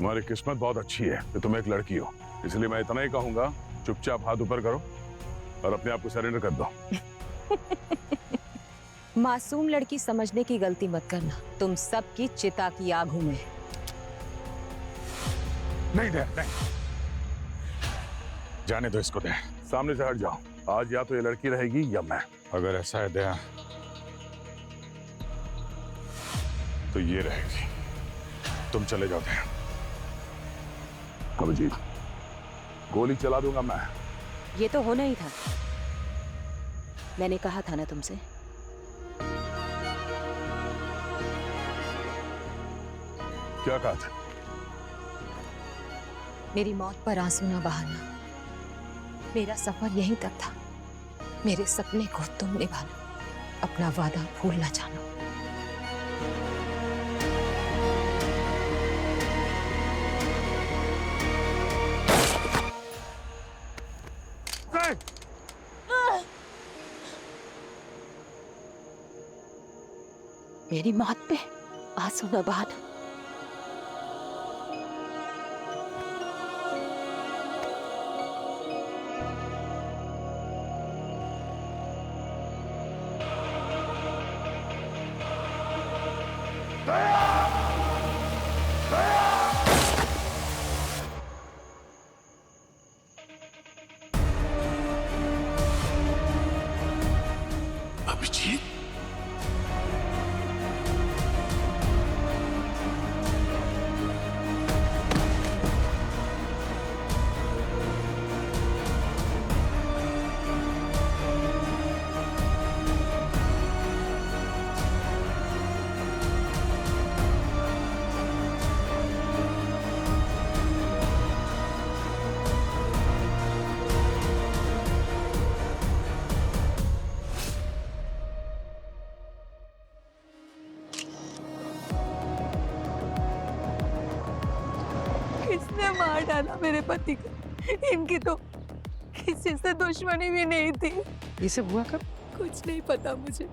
तुम्हारी किस्मत बहुत अच्छी है कि तुम एक लड़की हो, इसलिए मैं इतना ही कहूंगा, चुपचाप हाथ ऊपर करो और अपने आप को सरेंडर कर दो। मासूम लड़की समझने की गलती मत करना, तुम सबकी चिता की आग हूं मैं। नहीं दे, नहीं जाने दो इसको, दे सामने से हट जाओ। आज या तो ये लड़की रहेगी या मैं। अगर ऐसा है दया तो ये रहेगी। तुम चले जाओ दया। अभिजीत, गोली चला दूंगा मैं। ये तो होना ही था, मैंने कहा था ना तुमसे। क्या कहा था? मेरी मौत पर आंसू ना बहाना, मेरा सफर यहीं तक था। मेरे सपने को तुम निभाना, अपना वादा भूल ना जाना। मेरी मौत पे आंसू न बहाना। अभिजीत, किसने मार डाला मेरे पति को? इनकी तो किसी से दुश्मनी भी नहीं थी। ये सब हुआ कब? कुछ नहीं पता मुझे।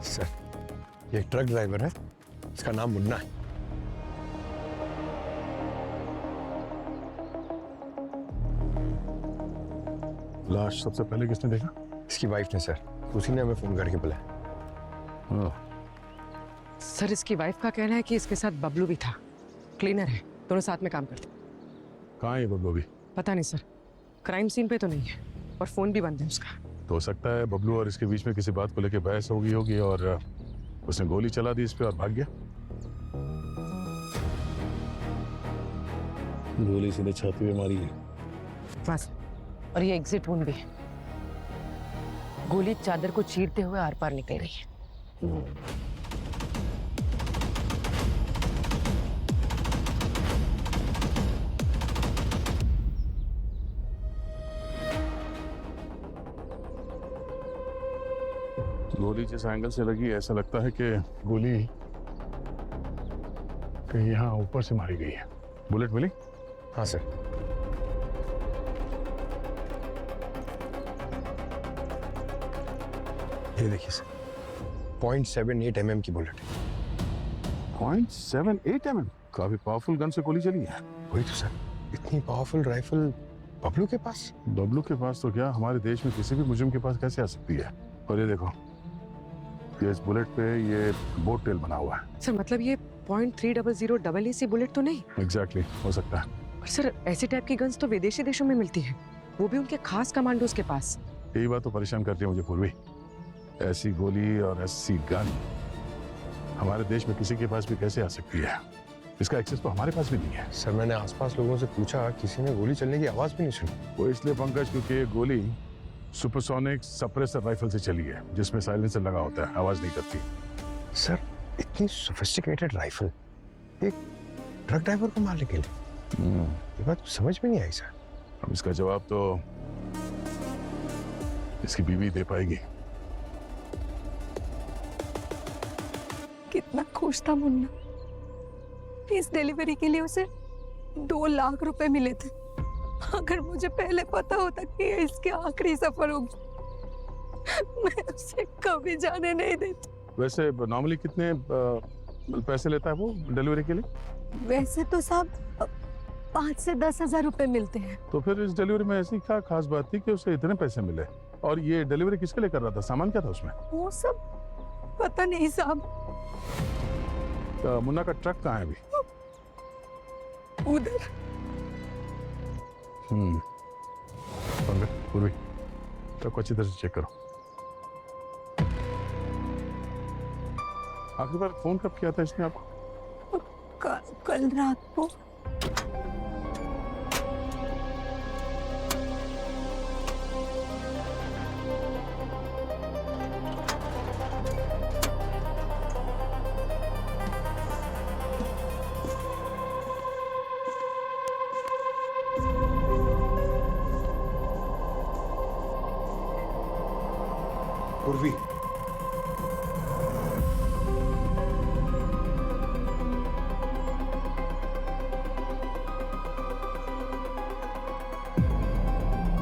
सर, ये ट्रक ड्राइवर है, इसका नाम मुन्ना है। लाश सबसे पहले किसने देखा? इसकी वाइफ ने सर, उसी ने हमें फोन करके बुलाया। सर, इसकी वाइफ का कहना है कि इसके साथ बबलू भी था, क्लीनर है, दोनों साथ में काम करते। कहाँ है ये बबलू भी? पता नहीं सर, क्राइम सीन पे तो नहीं है और फोन भी बंद है उसका। तो हो सकता है बबलू और इसके बीच में किसी बात को लेकर बहस हो गई होगी और उसने गोली चला दी इस पे और भाग गया। गोली सीधे छाती पे मारी है। बस, और ये एग्जिट वुंड भी है, गोली चादर को चीरते हुए आर पार निकल रही है। गोली जिस एंगल से लगी ऐसा लगता है कि गोली कहीं यहाँ ऊपर से मारी गई है। बुलेट मिली? हाँ सर। ये देखिए सर, 0.78 mm की बुलेट है। 0.78 mm? काफी पावरफुल गन से गोली चली है। वही तो सर, इतनी पावरफुल राइफल बबलू के पास? बबलू के पास तो क्या, हमारे देश में किसी भी मुजरिम के पास कैसे आ सकती है? और ये देखो, ये इस बुलेट पे ये बोट टेल बना हुआ है। सर मतलब ये 0.300 EEC बुलेट तो नहीं? एग्जैक्टली, हो सकता है। और सर ऐसे टाइप की गन्स तो विदेशी देशों में मिलती है, वो भी उनके खास कमांडोज के पास। यही बात तो परेशान करती है मुझे पूर्वी। ऐसी गोली और ऐसी गन हमारे देश में किसी के पास भी कैसे आ सकती है? इसका एक्सेस तो हमारे पास भी नहीं है। सर मैंने आसपास लोगों से पूछा, किसी ने गोली चलने की आवाज भी नहीं सुनी। वो इसलिए पंकज क्योंकि ये गोली सुपरसोनिक सप्रेसर राइफल से चली है, जिसमें साइलेंसर लगा होता है, आवाज नहीं करती। सर इतनी सोफिस्टिकेटेड राइफल एक ट्रक ड्राइवर को मारने के लिए, ये बात समझ में नहीं आई सर। अब इसका जवाब तो इसकी बीवी दे पाएगी। कितना खुश था मुन्ना, इस डिलीवरी के लिए उसे 2 लाख रुपए मिले थे। अगर मुझे पहले पता होता कि ये इसके आखिरी सफर होगी, मैं उसे कभी जाने नहीं देती। वैसे नॉर्मली कितने पैसे लेता है वो डिलीवरी के लिए? वैसे तो साहब 5 से 10 हजार रुपए मिलते हैं। तो फिर इस डिलीवरी में ऐसी क्या खास बात थी कि उसे इतने पैसे मिले? और ये डिलीवरी किसके लिए कर रहा था? सामान क्या था उसमें? वो सब पता नहीं साहब। मुन्ना का ट्रक कहाँ है अभी? उधर। पंकज, पूर्वी, ट्रक को अच्छी तरह से चेक करो। आखिरी बार फोन कब किया था इसने आपको? कल रात को। पूर्वी,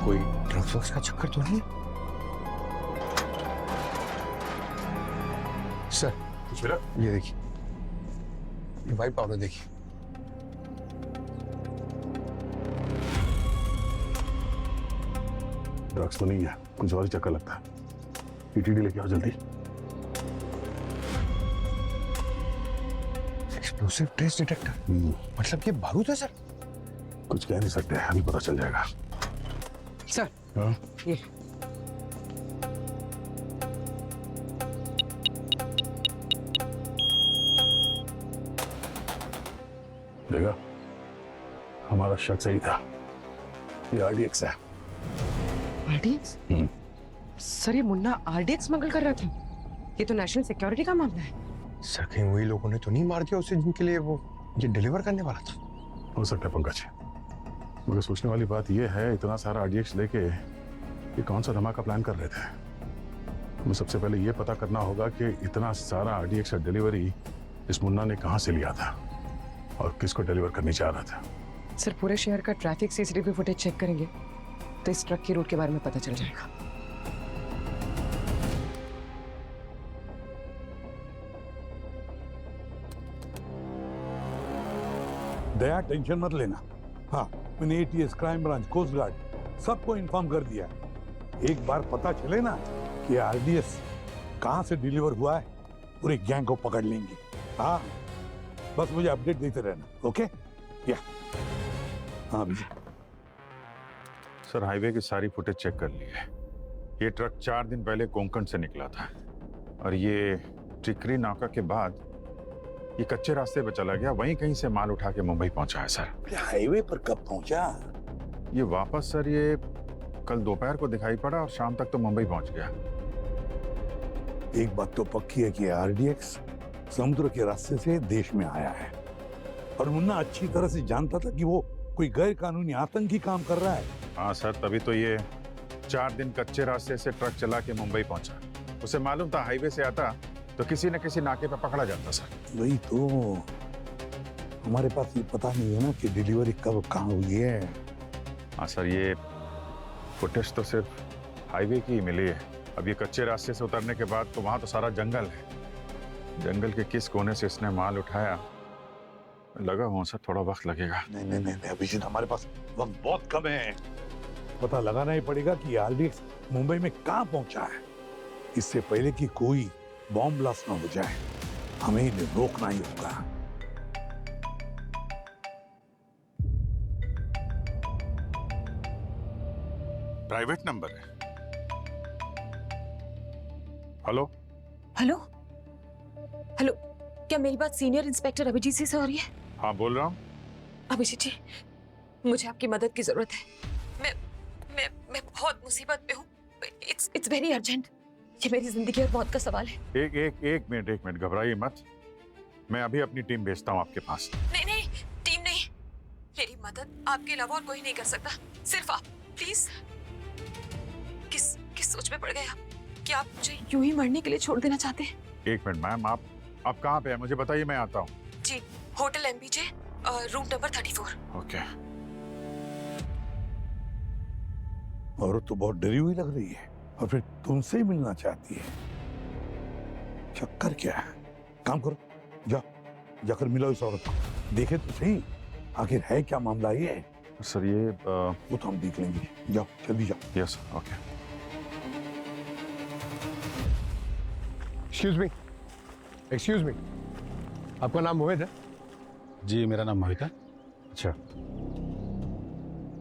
कोई ड्रग्स वग्स का चक्कर तो नहीं? सर, मेरा ये देखिए, ये व्हाइट पाउडर देखिए। ड्रग्स तो नहीं है, कुछ और ही चक्कर लगता है। पीटीडी लेके आओ जल्दी। एक्सप्लोसिव ट्रेस डिटेक्टर, मतलब ये बारूद है सर? कुछ कह नहीं सकते, अभी पता चल जाएगा। सर, हाँ? ये देखा, हमारा शक सही था, ये आरडीएक्स है। आरडीएक्स? सर, ये मुन्ना आरडीएक्स स्मगल कर रहा था? ये तो नेशनल सिक्योरिटी का मामला है। सर, कहीं वही लोगों ने तो नहीं मार दिया उसे जिनके लिए वो ये डिलीवर करने वाला था? हो सकता है पंकज, मगर सोचने वाली बात यह है, इतना सारा आरडीएक्स लेके ये कौन सा धमाका प्लान कर रहे थे? हमें सबसे पहले ये पता करना होगा कि इतना सारा आरडीएक्स का डिलीवरी इस मुन्ना ने कहाँ से लिया था और किसको डिलीवर करने चाह रहा था। सर, पूरे शहर का ट्रैफिक सीसीटीवी फुटेज चेक करेंगे तो इस ट्रक की रूट के बारे में पता चल जाएगा। दया, टेंशन मत लेना। हाँ, मैंने ATS, crime branch, coast guard सबको इन्फॉर्म कर दिया है। एक बार पता चले ना कि आरडीएस कहाँ से डिलीवर हुआ है, पूरे गैंग को पकड़ लेंगे। हाँ, बस मुझे अपडेट देते रहना। ओके? या हाँ भैया। सर, हाईवे की सारी फुटेज चेक कर ली है। ये ट्रक 4 दिन पहले कोंकण से निकला था और ये टिकरी नाका के बाद ये कच्चे रास्ते पे चला गया, वहीं कहीं से माल उठा के मुंबई पहुंचा है सर। हाईवे पर कब पहुंचा? ये वापस सर ये कल दोपहर को दिखाई पड़ा और शाम तक तो मुंबई पहुंच गया। एक बात तो पक्की है कि आरडीएक्स समुद्र के रास्ते से देश में आया है और मुन्ना अच्छी तरह से जानता था कि वो कोई गैर कानूनी आतंकी काम कर रहा है। हाँ सर, तभी तो ये 4 दिन कच्चे रास्ते से ट्रक चला के मुंबई पहुंचा। उसे मालूम था हाईवे से आता तो किसी न किसी नाके पे पकड़ा जाता सर। वही तो, हमारे पास ये पता नहीं है ना कि डिलीवरी कब कहाँ हुई है। हाँ सर, ये फुटेज तो सिर्फ हाईवे की ही मिली है। अब ये कच्चे रास्ते से उतरने के बाद तो वहां तो सारा जंगल है। जंगल के किस कोने से इसने माल उठाया, लगा हुआ सर थोड़ा वक्त लगेगा। नहीं, अभिजीत, हमारे पास वक्त बहुत कम है। पता लगाना ही पड़ेगा कि आरडीएक्स मुंबई में कहाँ पहुंचा है, इससे पहले कि कोई बॉम्ब ब्लास्ट ना हो जाए। हमें इन्हें रोकना ही होगा। प्राइवेट नंबर है। हेलो हेलो हेलो, क्या मेरी बात सीनियर इंस्पेक्टर अभिजीत जी से हो रही है? हाँ, बोल रहा हूँ। अभिजीत जी, मुझे आपकी मदद की जरूरत है। मैं बहुत मुसीबत में हूँ। It's very urgent. ये मेरी जिंदगी और मौत का सवाल है। एक मिनट, घबराइए मत। मैं अभी अपनी टीम भेजता हूँ आपके पास। नहीं, टीम नहीं। मेरी मदद आपके अलावा और कोई नहीं कर सकता, सिर्फ आप। प्लीज। किस सोच में पड़ गए आप? क्या आप मुझे यूं ही मरने के लिए छोड़ देना चाहते हैं? एक मिनट मैम, आप कहाँ पे हैं? मुझे बताइए, मैं आता हूँ। जी, होटल एमबीजे, रूम नंबर 34। ओके। औरत तो बहुत डरी हुई लग रही है और फिर तुमसे ही मिलना चाहती है। चक्कर क्या है? काम करो, जाओ जाकर मिलो इस औरत को, देखे तो सही आखिर है क्या मामला ये। सर ये वो तो हम देख लेंगे, जाओ जल्दी जाओ। Yes okay. एक्सक्यूज मी, आपका नाम मोहित है? जी मेरा नाम मोहित है। अच्छा,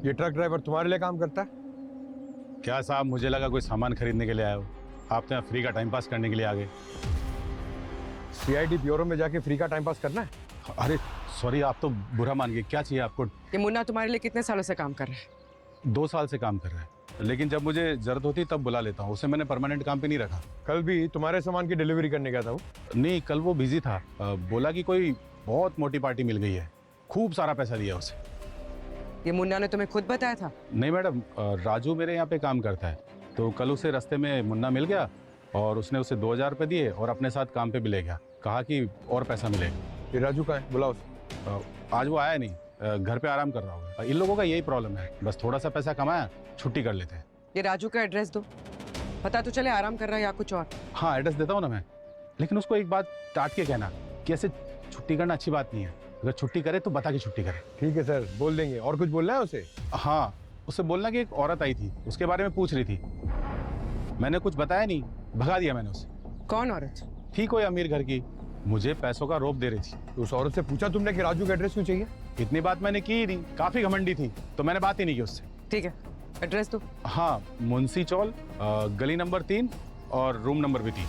ये ट्रक ड्राइवर तुम्हारे लिए काम करता है? क्या साहब, मुझे लगा कोई सामान खरीदने के लिए आए हो, आप तो यहाँ फ्री का टाइम पास करने के लिए आ गए। सीआईडी ब्यूरो में जाके फ्री का टाइम पास करना है? अरे सॉरी, आप तो बुरा मान गए। क्या चाहिए आपको? ये मुन्ना तुम्हारे लिए कितने सालों से काम कर रहा है? 2 साल से काम कर रहा है, लेकिन जब मुझे जरूरत होती तब बुला लेता हूँ। उसे मैंने परमानेंट काम पे नहीं रखा। कल भी तुम्हारे सामान की डिलीवरी करने गया था वो? नहीं, कल वो बिजी था। बोला कि कोई बहुत मोटी पार्टी मिल गई है, खूब सारा पैसा दिया उसे। ये मुन्ना ने तुम्हें खुद बताया था? नहीं मैडम, राजू मेरे यहाँ पे काम करता है, तो कल उसे रास्ते में मुन्ना मिल गया और उसने उसे 2000 रुपये दिए और अपने साथ काम पे भी ले गया। कहा कि और पैसा मिलेगा। ये राजू का है, बुलाओ उसे। आज वो आया नहीं, घर पे आराम कर रहा होगा। इन लोगों का यही प्रॉब्लम है, बस थोड़ा सा पैसा कमाया, छुट्टी कर लेते हैं। ये राजू का एड्रेस दो, पता तो चले आराम कर रहा है या कुछ और। हाँ एड्रेस देता हूँ ना मैं, लेकिन उसको एक बात डांट के कहना कि ऐसे छुट्टी करना अच्छी बात नहीं है। अगर छुट्टी करे तो बता के छुट्टी करे। ठीक है सर, बोल देंगे। और कुछ बोलना है उसे? हाँ, उससे बोलना कि एक औरत आई थी, उसके बारे में पूछ रही थी। मैंने कुछ बताया नहीं, भगा दिया मैंने उसे। कौन औरत? थी कोई अमीर घर की, मुझे पैसों का रोप दे रही थी। तो उस औरत से पूछा तुमने कि राजू का एड्रेस क्यों चाहिए? इतनी बात मैंने की ही नहीं, काफी घमंडी थी, तो मैंने बात ही नहीं की उससे। ठीक है, एड्रेस दो। हाँ, मुंशी चौल, गली नंबर 3 और रूम नंबर भी 3।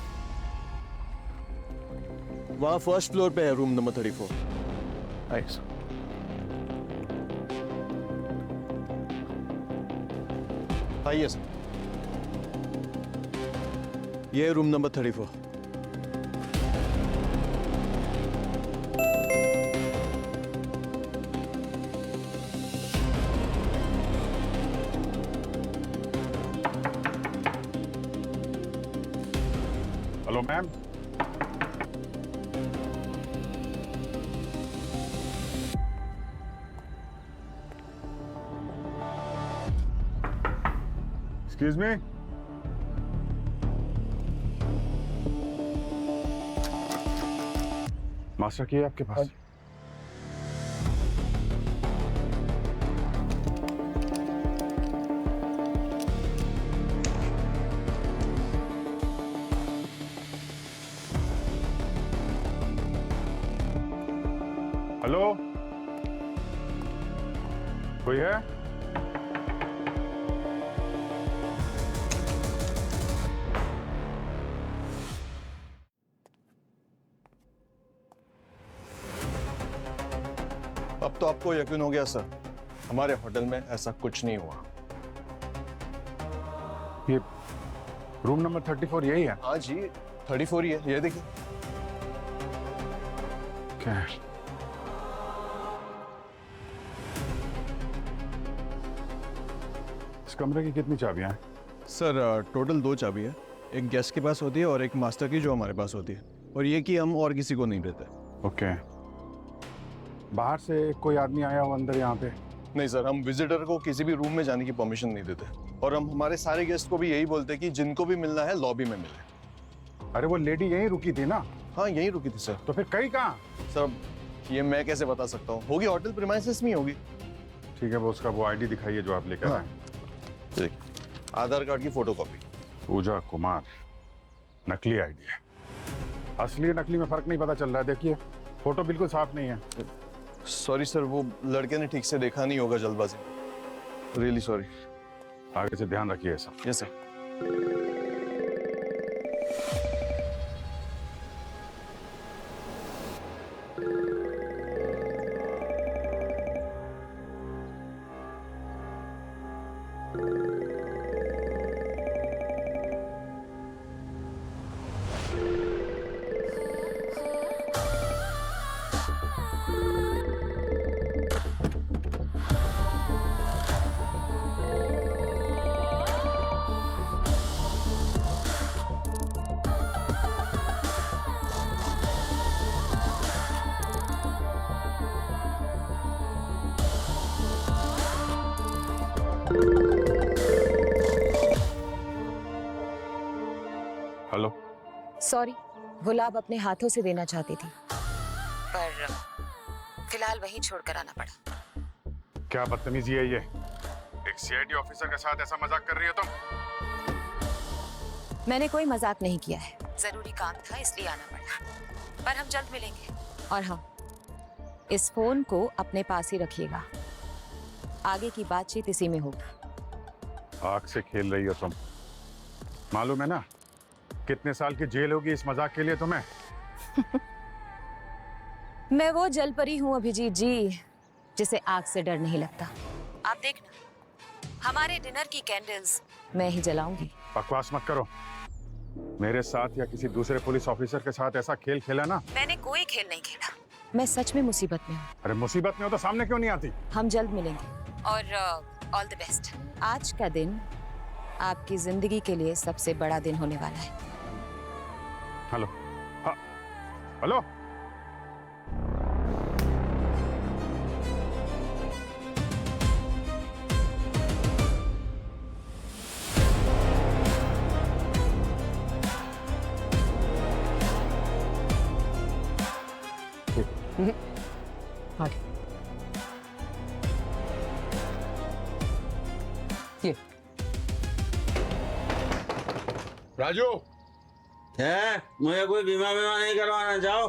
वहाँ फर्स्ट फ्लोर पे है, रूम नंबर 34। आइए। आइए सर, ये room number 34। Hello ma'am. Excuse me. Master की है आपके पास? हेलो, कोई है? अब तो आपको यकीन हो गया सर, हमारे होटल में ऐसा कुछ नहीं हुआ। ये रूम नंबर 34 यही है? हाँ जी, 34 ही है, ये देखिए। क्या? इस कमरे की कितनी चाबियां हैं? सर टोटल 2 चाबी है, एक गेस्ट के पास होती है और एक मास्टर की जो हमारे पास होती है, और ये कि हम और किसी को नहीं देते। ओके। बाहर से कोई आदमी आया हो अंदर यहाँ पे? नहीं सर, हम विजिटर को किसी भी रूम में जाने की परमिशन नहीं देते, और हम हमारे सारे गेस्ट को भी यही बोलते हैं कि जिनको भी मिलना है लॉबी में मिले। अरे वो लेडी यहीं रुकी थी ना? हाँ यहीं रुकी थी सर। तो फिर कहीं कहाँ? सर ये मैं कैसे बता सकता हूँ, होगी होटल प्रीमाइसेस में ही होगी। ठीक है, वो उसका वो आईडी दिखाइए जो आप लेकर हाँ। आए। देखिए, आधार कार्ड की फोटोकॉपी। पूजा कुमार, नकली आईडी है। असली नकली में फर्क नहीं पता चल रहा है। देखिए फोटो बिल्कुल साफ नहीं है। सॉरी सर, वो लड़के ने ठीक से देखा नहीं होगा जल्दबाजी। Really sorry. आगे से ध्यान रखिए ऐसा। Yes sir. हेलो। सॉरी, वो लाभ अपने हाथों से देना चाहती थी, पर फिलहाल वहीं छोड़कर आना पड़ा। क्या बदतमीजी है ये? एक सीआईडी ऑफिसर के साथ ऐसा मजाक कर रही हो तुम? मैंने कोई मजाक नहीं किया है, जरूरी काम था इसलिए आना पड़ा। पर हम जल्द मिलेंगे। और हाँ, इस फोन को अपने पास ही रखिएगा, आगे की बातचीत इसी में होगी। आग से खेल रही हो तुम। मालूम है ना कितने साल की जेल होगी इस मजाक के लिए तुम्हें? मैं वो जलपरी हूँ अभिजीत जी, जिसे आग से डर नहीं लगता। आप देखना, हमारे डिनर की कैंडल्स मैं ही जलाऊंगी। बकवास मत करो। मेरे साथ या किसी दूसरे पुलिस ऑफिसर के साथ ऐसा खेल खेला ना? मैंने कोई खेल नहीं खेला, मैं सच में मुसीबत में हूँ। अरे मुसीबत में हो तो सामने क्यों नहीं आती? हम जल्द मिलेंगे और ऑल द बेस्ट। आज का दिन आपकी जिंदगी के लिए सबसे बड़ा दिन होने वाला है। हेलो। हाँ, हेलो। आगे ये राजू, है मुझे कोई बीमा नहीं करवाना। जाओ।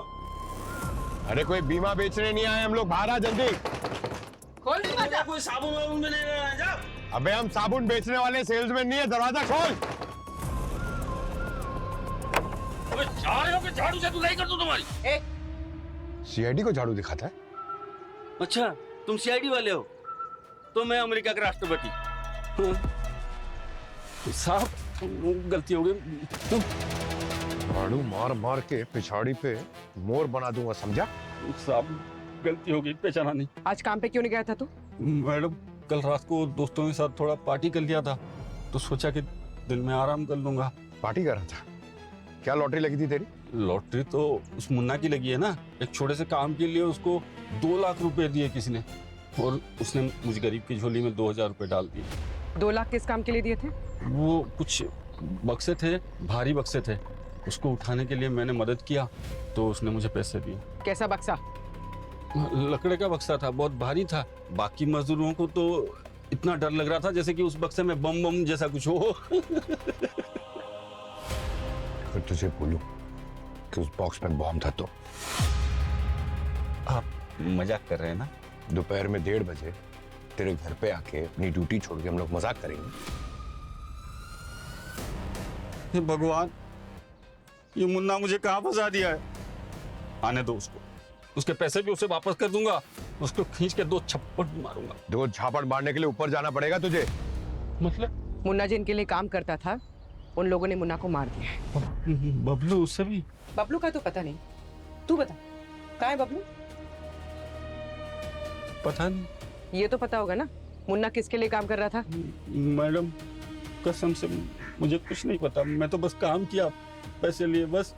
अरे कोई बीमा बेचने नहीं आए हम लोग, बाहर आ जल्दी। खोल दरवाजा। कोई साबुन वाबुन भी नहीं लेना। जाओ। अबे हम साबुन बेचने वाले सेल्समैन नहीं है, दरवाजा खोल। अबे झाड़ू से धुलाई कर दूं तुम्हारी। सीआईडी को झाड़ू दिखाता है? अच्छा, तुम सीआईडी वाले हो? तो मैं अमेरिका का राष्ट्रपति। साहब गलती हो गई। झाड़ू मार मार के पिछाड़ी पे मोर बना दूंगा, समझा? साहब गलती हो गई, पहचाना नहीं। आज काम पे क्यों नहीं गया था तू? मैडम कल रात को दोस्तों के साथ थोड़ा पार्टी कर लिया था, तो सोचा कि दिन में आराम कर लूंगा। पार्टी कर रहा था? क्या लॉटरी लगी थी तेरी? लॉटरी तो उस मुन्ना की लगी है ना। एक छोटे से काम के लिए उसको 2 लाख रुपए दिए किसी ने, और उसने मुझे गरीब की झोली में 2000 रुपए डाल दिए। 2 लाख किस काम के लिए दिए थे? वो कुछ बक्से थे, भारी बक्से थे, उसको उठाने के लिए मैंने मदद किया, तो उसने मुझे पैसे दिए। कैसा बक्सा? लकड़े का बक्सा था, बहुत भारी था। बाकी मजदूरों को तो इतना डर लग रहा था जैसे कि उस बक्से में बम बम जैसा कुछ हो। अगर तुझे बोलूं कि उस बॉक्स में बॉम्ब था तो? आप मजाक कर रहे हैं ना? दोपहर में 1:30 बजे तेरे घर पे आके अपनी ड्यूटी छोड़ के हम लोग मजाक करेंगे? हे भगवान, ये मुन्ना मुझे कहाँ फंसा दिया है। आने दो उसको, उसके पैसे भी उसे वापस कर दूंगा, उसको खींच के 2 छप्पड़ मारूंगा। 2 झापड़ मारने के लिए ऊपर जाना पड़ेगा तुझे। मतलब? मुन्ना जिनके लिए काम करता था, उन लोगों ने मुन्ना को मार दिया है। बबलू उससे भी? बबलू का तो पता नहीं, तू बता कहाँ है बबलू? पता नहीं। ये तो पता होगा ना, मुन्ना किसके लिए काम कर रहा था? मैडम कसम से मुझे कुछ नहीं पता, मैं तो बस काम किया, पैसे लिए बस।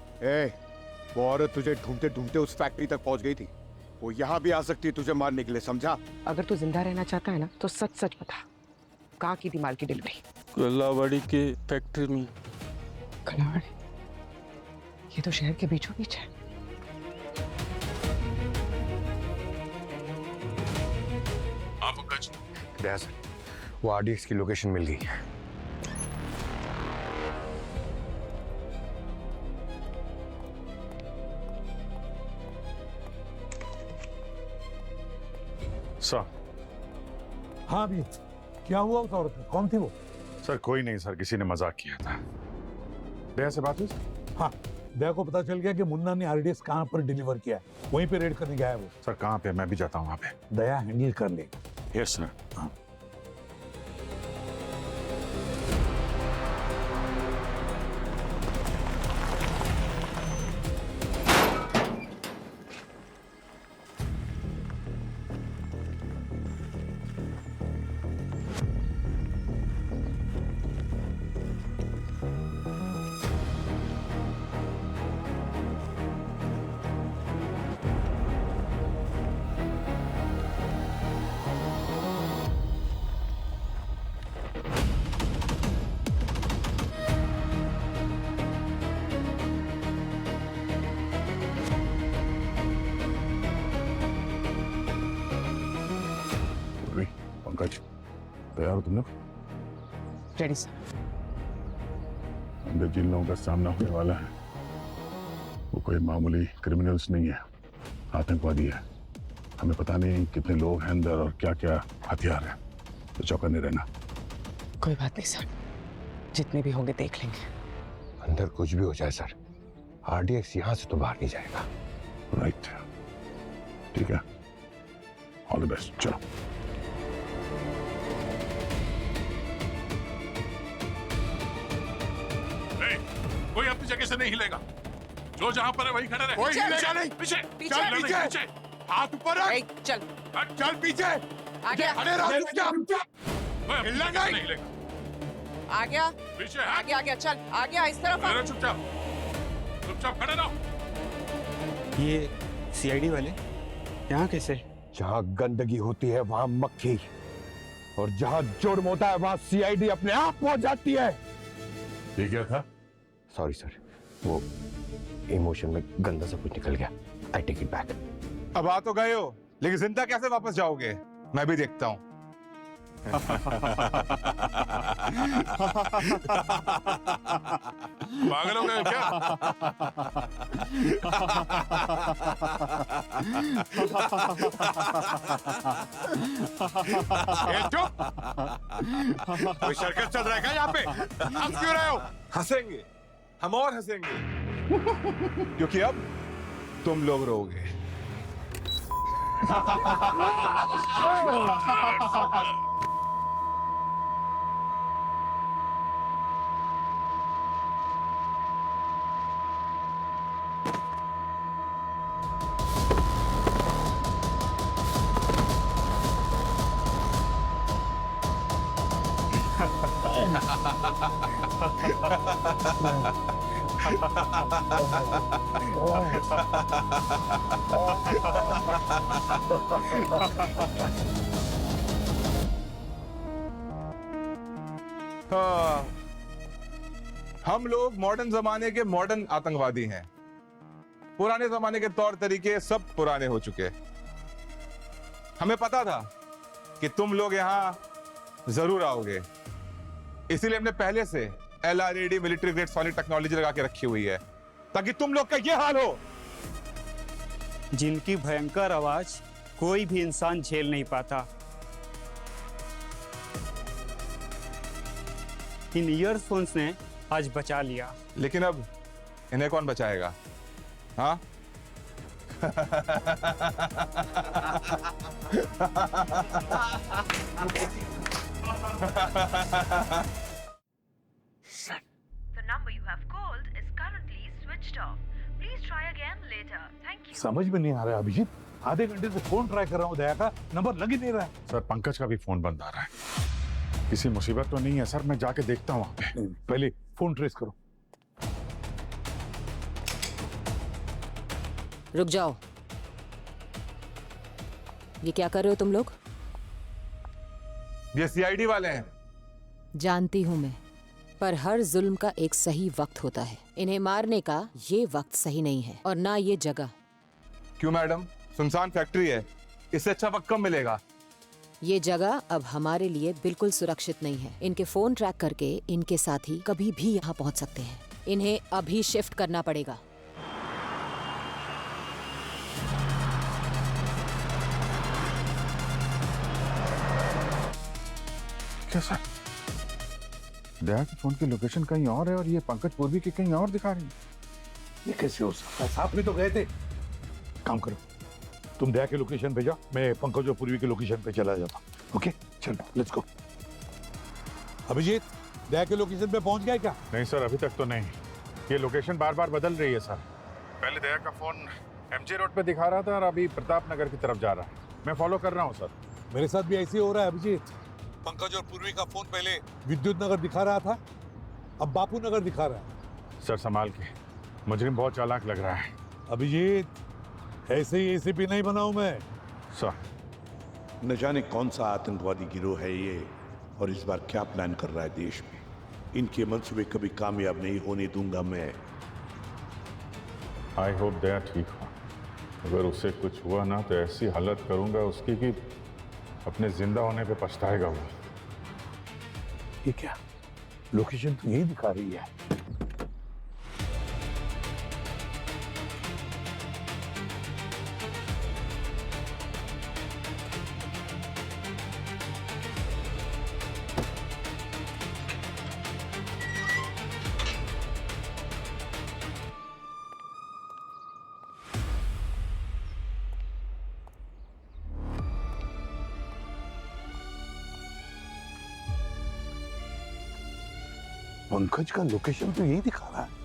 वो औरत तुझे ढूंढते ढूंढते उस फैक्ट्री तक पहुंच गई थी, वो यहाँ भी आ सकती है तुझे मारने के लिए, समझा? अगर तू जिंदा रहना चाहता है ना, तो सच सच बता, कहाँ की थी माल की डिलीवरी? कलावाड़ी के फैक्ट्री में। कलावाड़ी? ये तो शहर के बीचों बीच है। हाँ पंकज। दया सर, वो आरडीएक्स की लोकेशन मिल गई है। सर। हाँ भी, क्या हुआ उस औरत में? कौन थी वो? सर कोई नहीं सर, किसी ने मजाक किया था। दया से बात हुई? हाँ, दया को पता चल गया कि मुन्ना ने आरडीएक्स कहाँ पर डिलीवर किया है, वहीं पे रेड करने गया है वो। सर कहाँ पे? मैं भी जाता हूँ वहाँ पे। दया हैंडल कर लेगी। Yes sir. हाँ। पंकज, तैयार हो तुम लोग? Ready sir. अंदर जिन लोगों का सामना होने वाला है वो कोई मामूली क्रिमिनल्स नहीं है, आतंकवादी है। हमें पता नहीं कितने लोग हैं अंदर और क्या क्या हथियार हैं, तो चौकन्ने रहना। कोई बात नहीं सर, जितने भी होंगे देख लेंगे। अंदर कुछ भी हो जाए सर, आरडीएक्स यहां से तो बाहर नहीं जाएगा। राइट, ठीक है, ऑल द बेस्ट। चलो कोई अपनी जगह से नहीं हिलेगा, जो जहां पर है वहीं खड़े रहे। कोई हिलेगा नहीं। पीछे पीछे, चल, पीछे। पीछे हाथ ऊपर रख। ए, चल चल पीछे। आगे खड़े रहो चुपचाप। कोई अपनी हिलना जगह से नहीं। नहीं हिलेगा। आ गया, पीछे हट, आगे आ गया, चल आ गया, इस तरफ खड़े आ। रहो, चुपचाप चुपचाप खड़े रहो। ये सीआईडी वाले यहाँ कैसे? जहां गंदगी होती है वहां मक्खी, और जहां जुर्म होता है वहां सीआईडी अपने आप पहुंच जाती है। ये क्या था? सॉरी सर, वो इमोशन में गंदा सब कुछ निकल गया। I take it back. अब आ तो गए हो, लेकिन जिंदा कैसे वापस जाओगे मैं भी देखता हूँ। पागल हो गए क्या? चुप! कोई शरकत चल रहा है क्या यहाँ पे? हंस क्यों रहे हो? हंसेंगे, हम और हंसेंगे, क्योंकि अब तुम लोग रोगे। हाँ, हम लोग मॉडर्न जमाने के मॉडर्न आतंकवादी हैं। पुराने जमाने के तौर तरीके सब पुराने हो चुके। हमें पता था कि तुम लोग यहां जरूर आओगे, इसीलिए हमने पहले से LRAD military grade solid technology लगा के रखी हुई है, ताकि तुम लोग का ये हाल हो। जिनकी भयंकर आवाज कोई भी इंसान झेल नहीं पाता। इन ईयरफोन्स ने आज बचा लिया, लेकिन अब इन्हें कौन बचाएगा? हाँ? The number you have called is currently switched off. Please try again later. Thank you. समझ में नहीं आ रहा है अभिजीत, आधे घंटे से फोन ट्राई कर रहा हूँ, दया का नंबर लग ही नहीं रहा है। सर पंकज का भी फोन बंद आ रहा है। किसी मुसीबत तो नहीं है सर? मैं जाके देखता हूँ वहां पे। पहले फोन ट्रेस करो। रुक जाओ, ये क्या कर रहे हो तुम लोग? ये CID वाले हैं। जानती हूं मैं, पर हर जुल्म का एक सही वक्त होता है। इन्हें मारने का ये वक्त सही नहीं है, और ना ये जगह। क्यों मैडम? सुनसान फैक्ट्री है, इससे अच्छा वक्त कब मिलेगा? ये जगह अब हमारे लिए बिल्कुल सुरक्षित नहीं है। इनके फोन ट्रैक करके इनके साथी कभी भी यहाँ पहुँच सकते हैं। इन्हें अभी शिफ्ट करना पड़ेगा। क्या सर? दया के फोन की लोकेशन कहीं और है और ये पंकज पूर्वी की कहीं और दिखा रही है। ये कैसे हो सकता है? साथ में तो गए थे। काम करो, तुम दया के लोकेशन पे जाओ, मैं पंकज और पूर्वी के लोकेशन पे चला जाता हूँ। ओके चलो, लेट्स गो। अभिजीत, दया के लोकेशन पे पहुंच गए क्या? नहीं सर, अभी तक तो नहीं। ये लोकेशन बार बार बदल रही है सर। पहले दया का फोन MG रोड पे दिखा रहा था और अभी प्रताप नगर की तरफ जा रहा है। मैं फॉलो कर रहा हूँ सर। मेरे साथ भी ऐसे ही हो रहा है अभिजीत। पंकज और पूर्वी का फोन पहले विद्युत नगर दिखा रहा था, अब बापू नगर दिखा रहा है। सर संभाल के, मुजरिम बहुत चालाक लग रहा है। अभिजीत, ऐसे ही ACP नहीं बना हूं मैं। सर न जाने कौन सा आतंकवादी गिरोह है ये, और इस बार क्या प्लान कर रहा है देश में। इनके मंसूबे कभी कामयाब नहीं होने दूंगा मैं। आई होप दया ठीक हो। अगर उससे कुछ हुआ ना तो ऐसी हालत करूंगा उसकी कि अपने जिंदा होने पे पछताएगा वो। ये क्या, लोकेशन तो यही दिखा रही है। पंकज का लोकेशन तो यही दिखा रहा है।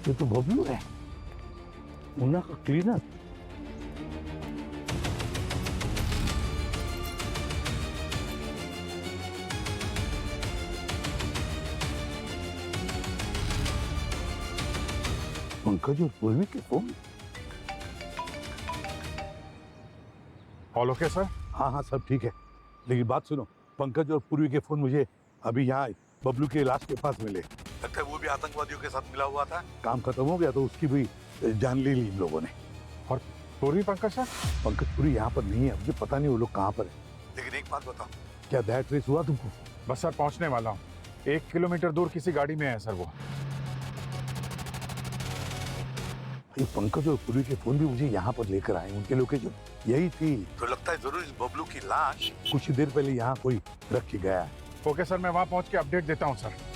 ये तो बबलू है, मुन्ना का क्लीनर। पंकज और पूर्वी के फोन। All okay sir? हाँ हाँ सब ठीक है, लेकिन बात सुनो, पंकज और पूर्वी के फोन मुझे अभी यहाँ बबलू के लाश के पास मिले। लगता है वो भी आतंकवादियों के साथ मिला हुआ था। काम खत्म हो गया तो उसकी भी जान ले ली इन लोगों ने। और पूर्वी पंकज सर? पंकज पूरी यहाँ पर नहीं है, मुझे पता नहीं वो लोग कहाँ पर है। लेकिन एक बात बताओ, क्या दैट ट्रेस हुआ तुमको? बस सर पहुंचने वाला हूँ, 1 किलोमीटर दूर किसी गाड़ी में है सर वो। ये पंकज और पूरी के फोन भी मुझे यहाँ पर लेकर आए, उनके लोकेशन यही थी। तो लगता है जरूर इस बबलू की लाश कुछ ही देर पहले यहाँ कोई रख के गया है। ओके सर, मैं वहां पहुंच के अपडेट देता हूँ सर।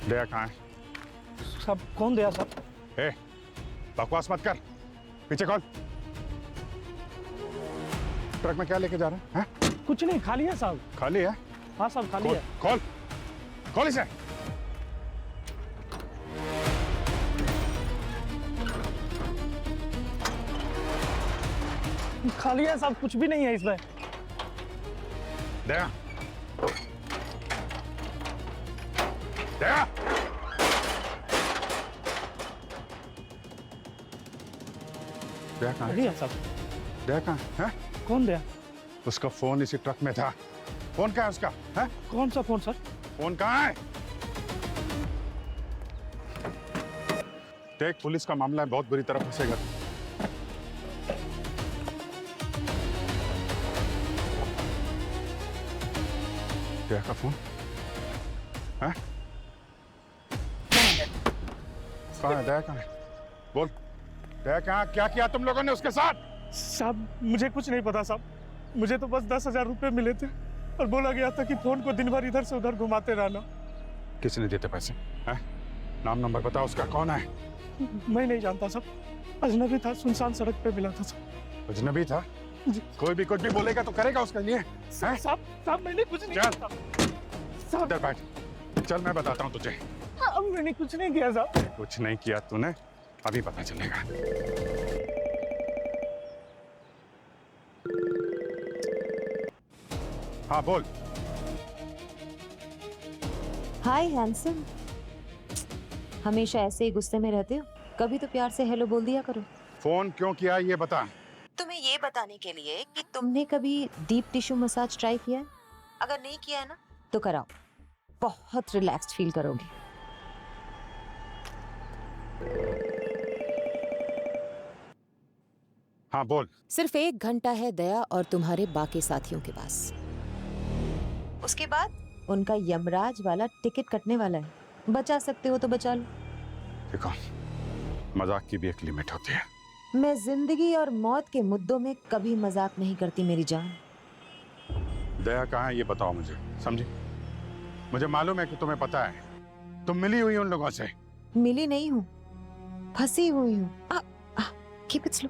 दया कहाँ है? सब कौन दया सब? ए, बकवास मत कर, पीछे खोल। ट्रक में क्या लेके जा रहे हैं? कुछ नहीं, खाली है साहब। खाली है? हाँ साहब खाली है। खोल, खोल इसे। खाली है साहब, कुछ भी नहीं है इसमें। दया, दया, दया कहाँ है? साहब। दया कहाँ है? कौन दया? उसका फोन इसी ट्रक में था। फोन कहाँ है उसका? है? कौन सा फोन सर? फोन कहाँ है? देख, पुलिस का मामला है, बहुत बुरी तरह फंसेगा। दया का फोन है? कहाँ है दया? कहाँ है? बोल, दया कहाँ? क्या किया तुम लोगों ने उसके साथ? साहब मुझे कुछ नहीं पता साहब, मुझे तो बस 10,000 रुपए मिले थे और बोला गया था कि फोन को दिन भर इधर से उधर घुमाते रहना। किसने देते पैसे? हैं? नाम नंबर बताओ उसका, कौन है? मैं नहीं जानता साहब, अजनबी था, सुनसान सड़क पे मिला था साहब। अजनबी था? कोई भी कुछ भी बोलेगा तो करेगा उसके लिए? साहब मैंने कुछ नहीं चल, किया। इधर बैठ, चल मैं बताता हूँ तुझे। मैंने कुछ नहीं किया साहब। कुछ नहीं किया तूने, अभी पता चलेगा। हाँ बोल। हाय हैंडसम, हमेशा ऐसे ही गुस्से में रहते हो? कभी तो प्यार से हेलो बोल दिया करो। फोन क्यों किया ये बता। तुम्हें ये बताने के लिए कि तुमने कभी डीप टिश्यू मसाज ट्राई किया है? अगर नहीं किया है ना तो कराओ, बहुत रिलैक्स्ड फील करोगे। हाँ बोल। सिर्फ 1 घंटा है दया और तुम्हारे बाकी साथियों के पास, उसके बाद उनका यमराज वाला टिकट कटने वाला है। बचा सकते हो तो बचा लो। देखो, मजाक की भी एक लिमिट होती है। मैं जिंदगी और मौत के मुद्दों में कभी मजाक नहीं करती मेरी जान। दया कहाँ है ये बताओ मुझे, समझी? मुझे मालूम है कि तुम्हें पता है, तुम मिली हुई उन लोगों से। मिली नहीं हूँ, फंसी हुई हूँ। Keep it slow.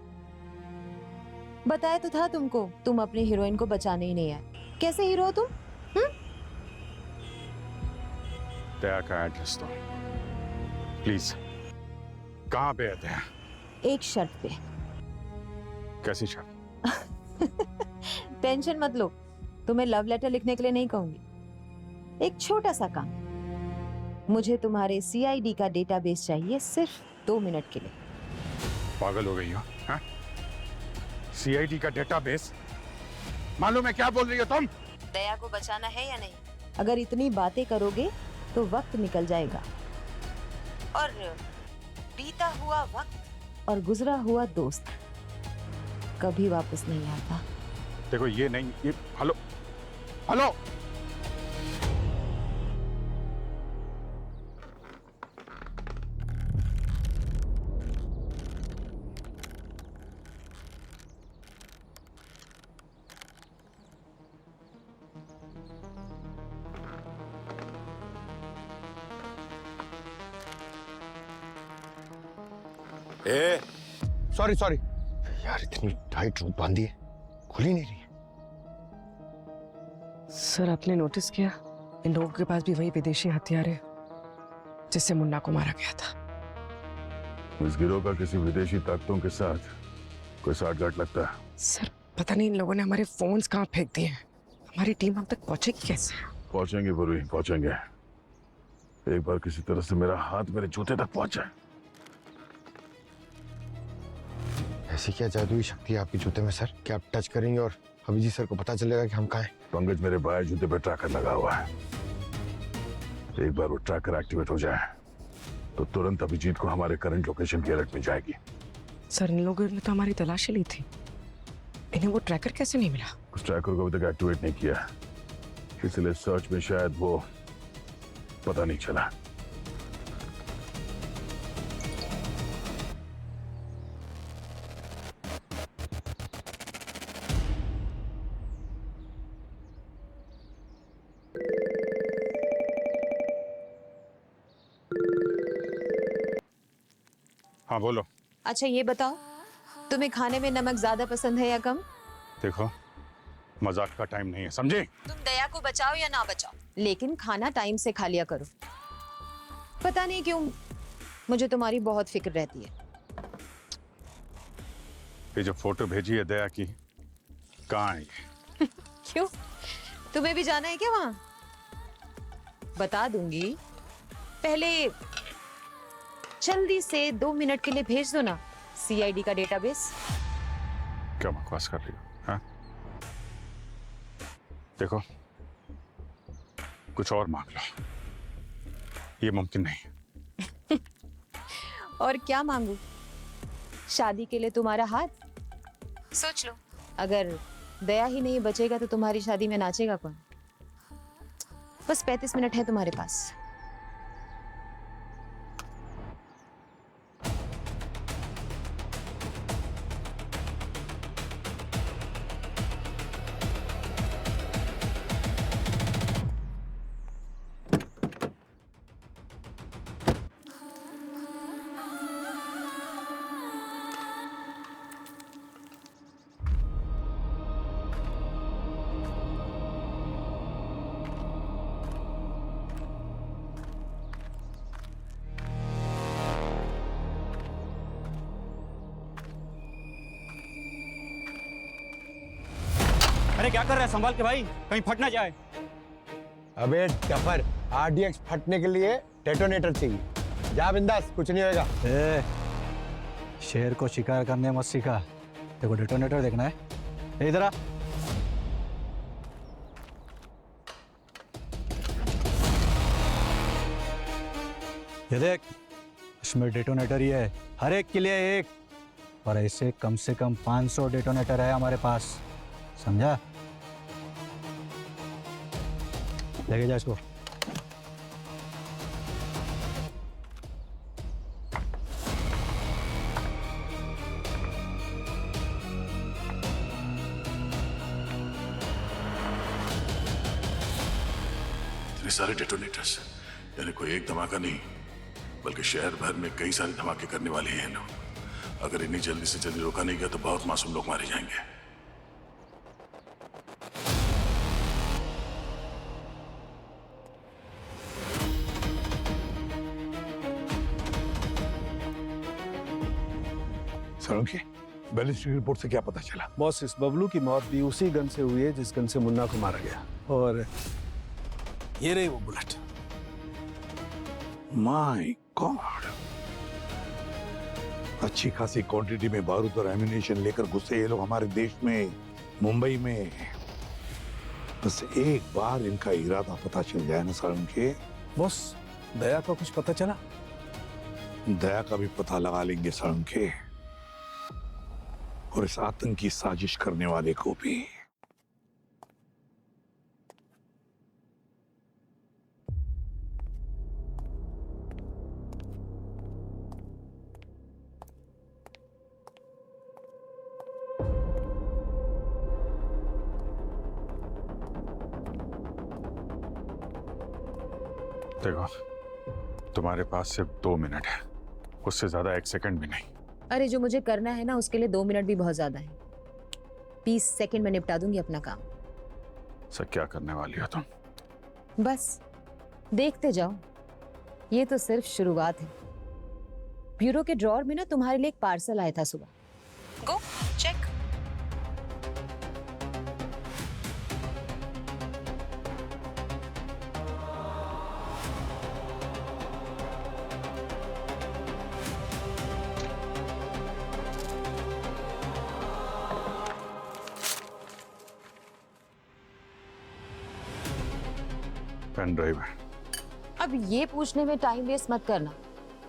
बताया तो था तुमको, तुम अपनी हीरोइन को बचाने ही नहीं आए। कैसे हीरो हो तुम? दया का एड्रेस दो प्लीज। कहाँ पे है दया? एक शर्त पे। कैसी शर्त? टेंशन मत लो, तुम्हें लव लेटर लिखने के लिए नहीं कहूंगी। एक छोटा सा काम, मुझे तुम्हारे CID का डेटाबेस चाहिए सिर्फ 2 मिनट के लिए। पागल हो गई हो? हाँ? CID का डेटाबेस? मालूम है क्या बोल रही हो तुम? दया को बचाना है या नहीं? अगर इतनी बातें करोगे तो वक्त निकल जाएगा, और बीता हुआ वक्त और गुजरा हुआ दोस्त कभी वापस नहीं आता। देखो ये नहीं, ये हेलो हेलो। सॉरी सॉरी यार, इतनी टाइट रूप बांधी है, खुल ही नहीं रही है। सर आपने नोटिस किया, इन लोगों के पास भी वही विदेशी हथियार है जिससे मुन्ना को मारा गया था। इस गिरोह का किसी विदेशी ताकतों के साथ कोई साठगांठ लगता है। सर पता नहीं इन लोगों ने हमारे फोन्स कहाँ फेंक दिए हैं। हमारी टीम हम तक पहुंचेगी कैसे? पहुंचेंगे पूर्वी, पहुंचेंगे। एक बार किसी तरह से मेरा हाथ मेरे जूते तक पहुंचा। ऐसी क्या जादुई शक्ति है आपके जूते में सर, कि आप टच करेंगे और अभिजीत सर को पता चलेगा कि हम कहाँ हैं? पंकज, मेरे बाएं जूते पे ट्रैकर लगा हुआ है। एक बार वो ट्रैकर एक्टिवेट हो जाए तो तुरंत अभिजीत को हमारे करंट लोकेशन की अलर्ट मिल जाएगी। सर इन लोगों ने तो हमारी तलाशी ली थी, इन्हें वो ट्रैकर कैसे नहीं मिला? उस ट्रैकर को अभी तक एक्टिवेट नहीं किया, इसलिए सर्च में शायद वो पता नहीं चला। हाँ बोलो। अच्छा ये बताओ, तुम्हें खाने में नमक ज्यादा पसंद है या कम? देखो मजाक का टाइम नहीं है, समझे? तुम दया को बचाओ या ना बचाओ, लेकिन खाना टाइम से खा लिया करो। पता नहीं क्यों मुझे तुम्हारी बहुत फिक्र रहती है। ये जो फोटो भेजी है दया की, कहाँ है ये? क्यों, तुम्हें भी जाना है क्या वहां? बता दूंगी, पहले जल्दी से 2 मिनट के लिए भेज दो ना CID का डेटाबेस। क्या बकवास कर रही हो? हाँ? देखो कुछ और मांग लो, ये मुमकिन नहीं। और क्या मांगू? शादी के लिए तुम्हारा हाथ? सोच लो, अगर दया ही नहीं बचेगा तो तुम्हारी शादी में नाचेगा कौन? बस 35 मिनट है तुम्हारे पास। अरे क्या कर रहा है, संभाल के भाई, कहीं फट ना जाए। अबे टफर, RDX फटने के लिए डेटोनेटर चाहिए। जा बिंदास, कुछ नहीं होएगा। शेर को शिकार करने मत सीखा, देखो डेटोनेटर देखना है। इधर आ। ये देख, इसमें डेटोनेटर ही है, हर एक के लिए एक, और ऐसे कम से कम 500 डेटोनेटर है हमारे पास, समझा? लेके जा इसको। इतने सारे डेटोनेटर्स, यानी कोई एक धमाका नहीं बल्कि शहर भर में कई सारे धमाके करने वाले हैं लोग। अगर इन्हीं जल्दी से जल्दी रोका नहीं गया तो बहुत मासूम लोग मारे जाएंगे। सालुंखे, बैलिस्टिक रिपोर्ट से क्या पता चला? बॉस, इस बबलू की मौत भी उसी गन से हुई है जिस गन से मुन्ना को मारा गया। और ये रही वो बुलेट। माय गॉड, अच्छी खासी क्वांटिटी में बारूद और एम्यूनेशन लेकर घुसे ये लोग हमारे देश में, मुंबई में। बस एक बार इनका इरादा पता चल जाए ना सालुंखे। बॉस, दया का कुछ पता चला? दया का भी पता लगा लेंगे सालुंखे, और इस आतंकी साजिश करने वाले को भी। देखो, तुम्हारे पास सिर्फ 2 मिनट है, उससे ज्यादा 1 सेकंड भी नहीं। अरे जो मुझे करना है ना, उसके लिए 2 मिनट भी बहुत ज्यादा है। 20 सेकंड में निपटा दूंगी अपना काम। सर, क्या करने वाली हो तुम? बस देखते जाओ, ये तो सिर्फ शुरुआत है। ब्यूरो के ड्रॉर में ना तुम्हारे लिए एक पार्सल आया था सुबह। Go check. पेन ड्राइव है। अब ये पूछने में टाइम वेस्ट मत करना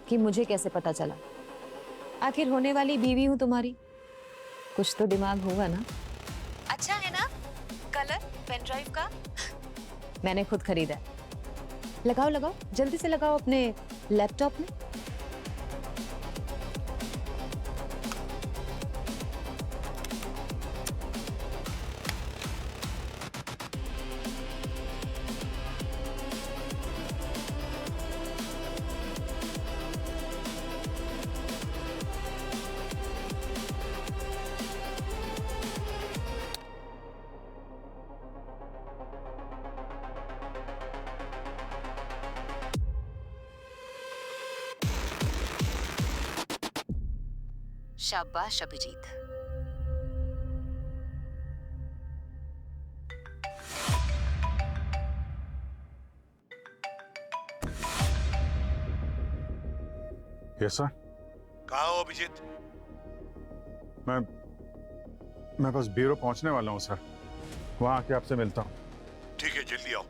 कि मुझे कैसे पता चला। आखिर होने वाली बीवी हूं तुम्हारी, कुछ तो दिमाग होगा ना। अच्छा है ना कलर पेन ड्राइव का? मैंने खुद खरीदा है। लगाओ लगाओ, जल्दी से लगाओ अपने लैपटॉप में। शाबाश अभिजीत। Yes sir. कहाँ हो अभिजीत? मैं बस ब्यूरो पहुंचने वाला हूं सर, वहां आके आपसे मिलता हूं। ठीक है, जल्दी आओ।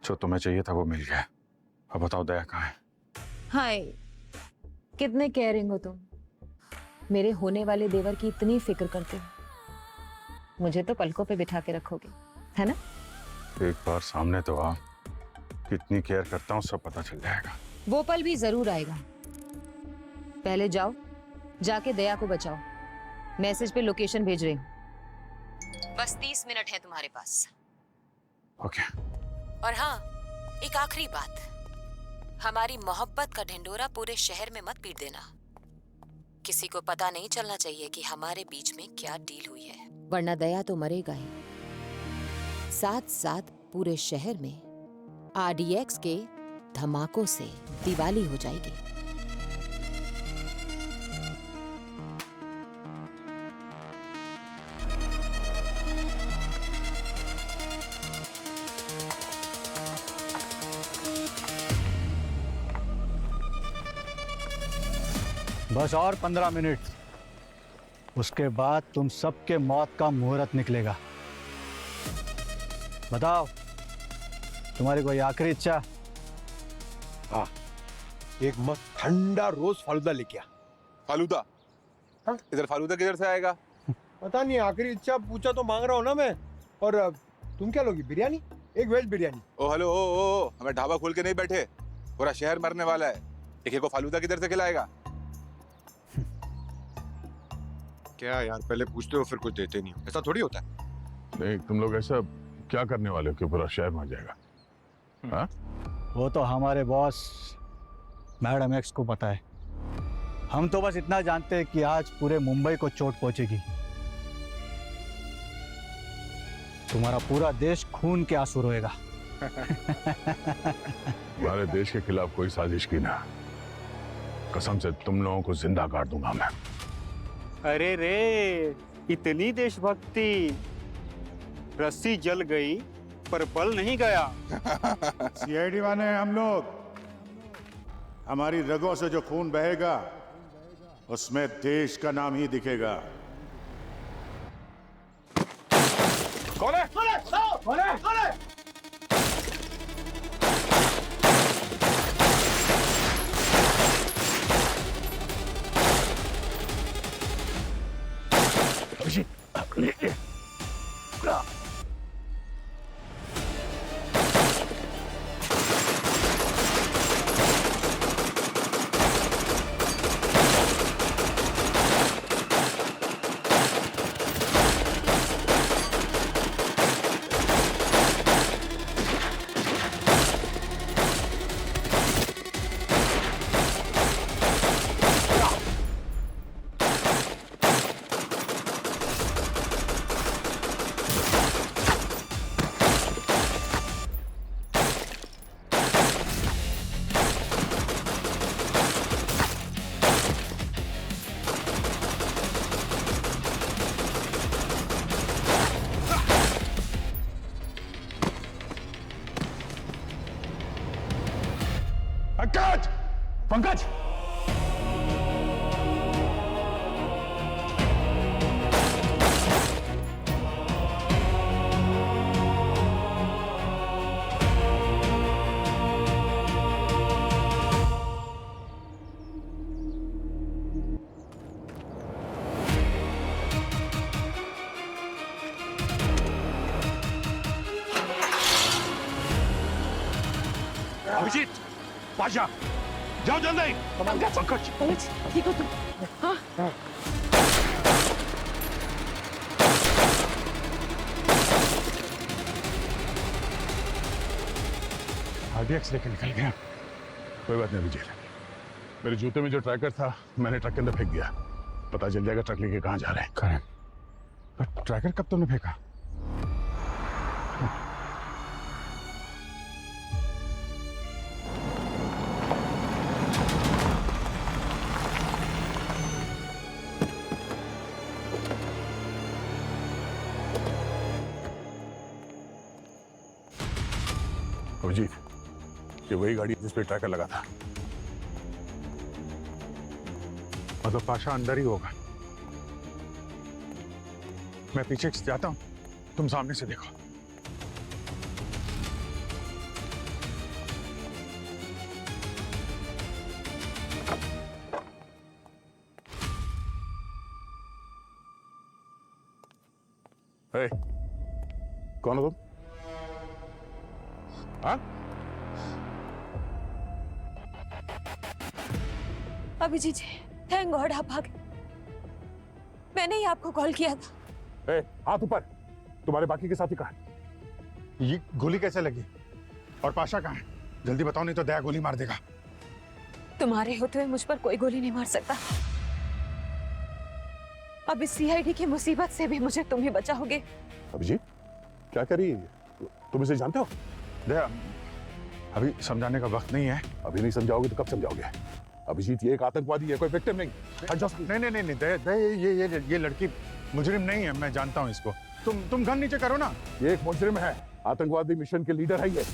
जो तुम्हें चाहिए था वो मिल गया। अब बताओ दया कहाँ है? हाय, कितने केयरिंग हो तुम। मेरे होने वाले देवर की इतनी फिक्र करते हो। मुझे तो पलकों पे बिठा के रखोगे, है ना? एक बार सामने तो आ, कितनी केयर करता हूँ सब पता चल जाएगा। वो पल भी जरूर आएगा। पहले जाओ, जाके दया को बचाओ। मैसेज पे लोकेशन भेज रही हूँ। बस 30 मिनट है तुम्हारे पास। ओके। और हाँ, एक आखिरी बात, हमारी मोहब्बत का ढिंडोरा पूरे शहर में मत पीट देना। किसी को पता नहीं चलना चाहिए कि हमारे बीच में क्या डील हुई है, वरना दया तो मरेगा ही। साथ साथ पूरे शहर में RDX के धमाकों से दिवाली हो जाएगी। बस और 15 मिनट, उसके बाद तुम सबके मौत का मुहूर्त निकलेगा। बताओ, तुम्हारी कोई आखिरी इच्छा? हाँ, एक मस्त ठंडा रोज फालूदा लेके आ। फालूदा? इधर फालूदा किधर से आएगा? पता नहीं, आखिरी इच्छा पूछा तो मांग रहा हूँ ना मैं। और तुम क्या लोगी? बिरयानी? एक वेज बिरयानी। ओ हेलो, ओ हमें ढाबा खोल के नहीं बैठे, पूरा शहर मरने वाला है। एक को फालूदा किधर से खिलाएगा? क्या यार, पहले पूछते हो फिर कुछ देते नहीं हो, ऐसा थोड़ी होता है। नहीं, तुम लोग ऐसा क्या करने वाले हो कि पूरा शहर मर जाएगा? हाँ? वो तो हमारे बॉस मैडम एक्स को पता है। हम तो बस इतना जानते हैं कि आज पूरे मुंबई को चोट पहुंचेगी। तुम्हारा पूरा देश खून के आंसू रोएगा। हमारे देश के खिलाफ कोई साजिश की ना, कसम से तुम लोगों को जिंदा काट दूंगा मैं। अरे रे, इतनी देशभक्ति, रस्सी जल गई पर बल नहीं गया। सीआईडी वाले हम लोग, हमारी रगों से जो खून बहेगा उसमें देश का नाम ही दिखेगा। कौन है? कौन है? कौन है? कौन है? पंकज! पंकज! अभिजीत, पाशा, जाओ जल्दी। पंकज, ठीक हो तुम? हाँ? आरडीएक्स लेके निकल गया। कोई बात नहीं अभिजीत, मेरे जूते में जो ट्रैकर था मैंने ट्रक के अंदर फेंक दिया। पता चल जाएगा ट्रक लेके कहाँ जा रहे हैं। करें। ट्रैकर कब तुमने फेंका? अभिजीत, ये वही गाड़ी जिस पे ट्रैकर लगा था। मतलब पाशा अंदर ही होगा। मैं पीछे से जाता हूं, तुम सामने से देखो। हे, कौन हो तुम? हाँ? अभिजीत जी, थैंक गॉड आप भागे। मैंने ही आपको कॉल किया था। ए, हाथ ऊपर। तुम्हारे बाकी के साथी कहाँ हैं? ये गोली कैसे लगी? और पाशा कहाँ है? जल्दी बताओ नहीं तो दया गोली मार देगा। तुम्हारे होते हुए मुझ पर कोई गोली नहीं मार सकता। अब इस सीआईडी की मुसीबत से भी मुझे तुम ही बचाओगे। अभिजीत, क्या करी? तुम इसे जानते हो? दया, अभी समझाने का वक्त नहीं है। अभी नहीं समझाओगे तो कब समझाओगे? अभिजीत ये एक आतंकवादी है, कोई विक्टिम नहीं। नहीं, दया, ये लड़की मुजरिम नहीं है, मैं जानता हूँ इसको। तुम गन नीचे करो ना। ये एक मुजरिम है, आतंकवादी मिशन के लीडर है ये।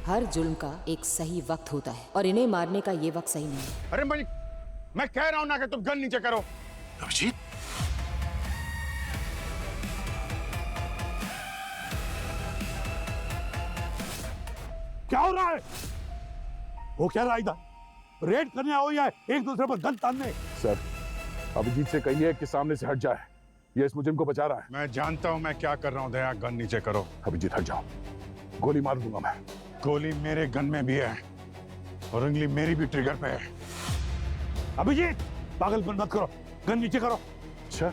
हर जुल्म का एक सही वक्त होता है और इन्हें मारने का ये वक्त सही नहीं है। अरे मैं कह रहा हूँ ना कि तुम गन नीचे करो। अभिजीत, क्या हो रहा है? वो क्या रहा इधर? रेड करने आओ या एक दूसरे पर गन तानने? सर, अभिजीत से कहिए कि सामने से हट जाए। ये इस मुजरिम को बचा रहा है। मैं जानता हूँ मैं क्या कर रहा हूँ। दया, गन नीचे करो। अभिजीत हट जाओ, गोली मार दूंगा मैं। गोली मेरे गन में भी है और उंगली मेरी भी ट्रिगर पे है। अभिजीत, पागलपन मत करो, गन नीचे करो। अच्छा,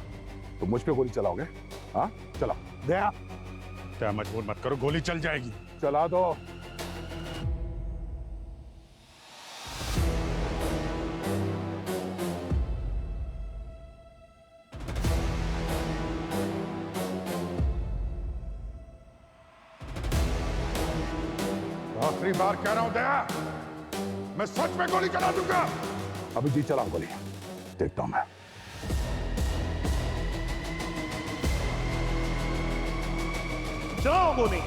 तो मुझ पे गोली चलाओगे? हाँ, चलाओ। दया, मजबूर मत करो, गोली चल जाएगी। चला दो। आखिरी बार कह रहा हूं दया, मैं सच में गोली चला दूंगा। अभी जी चलाओ गोली, देखता हूं मैं। चलाओ गोली।